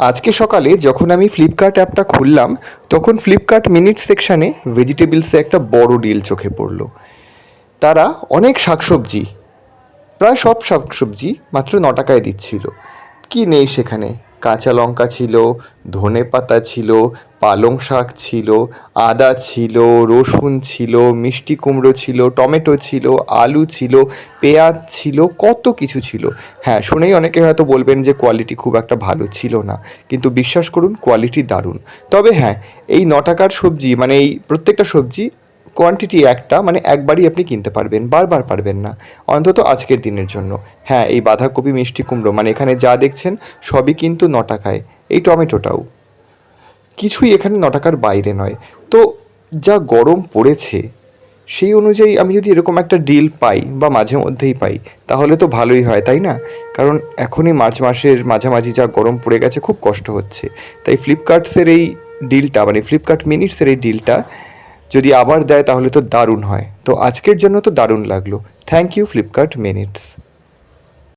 আজকে সকালে যখন আমি ফ্লিপকার্ট অ্যাপটা খুললাম, তখন ফ্লিপকার্ট মিনিটস সেকশানে ভেজিটেবলসে একটা বড় ডিল চোখে পড়লো। তারা অনেক শাকসবজি, প্রায় সব শাকসবজি মাত্র 9 টাকায় দিচ্ছিল। কি নেই সেখানে? কাঁচা লঙ্কা ছিল, ধনেপাতা ছিল, পালং শাক ছিল, আদা ছিল, রসুন ছিল, মিষ্টি কুমড়ো ছিল, টমেটো ছিল, আলু ছিল, পেঁয়াজ ছিল, কত কিছু ছিল। হ্যাঁ, শুনেই অনেকে হয়তো বলবেন যে কোয়ালিটি খুব একটা ভালো ছিল না, কিন্তু বিশ্বাস করুন কোয়ালিটি দারুণ। তবে হ্যাঁ, এই 9 টাকার সবজি মানে এই প্রত্যেকটা সবজি কোয়ান্টিটি একটা, মানে একবারই আপনি কিনতে পারবেন, বারবার পারবেন না, অন্তত আজকের দিনের জন্য। হ্যাঁ, এই বাঁধাকপি, মিষ্টি কুমড়ো মানে এখানে যা দেখছেন সবই কিন্তু 9 টাকায়। এই টমেটোটাও কিছুই এখানে 9 টাকার বাইরে নয়। তো যা গরম পড়েছে সেই অনুযায়ী আমি যদি এরকম একটা ডিল পাই বা মাঝে মধ্যেই পাই, তাহলে তো ভালোই হয়, তাই না? কারণ এখনই মার্চ মাসের মাঝামাঝি যা গরম পড়ে গেছে, খুব কষ্ট হচ্ছে। তাই ফ্লিপকার্টসের এই ডিলটা মানে ফ্লিপকার্ট মিনিটসের এই ডিলটা যদি আবার দেয় তাহলে তো দারুণ হয়। তো আজকের জন্য তো দারুণ লাগলো। Thank you Flipkart minutes.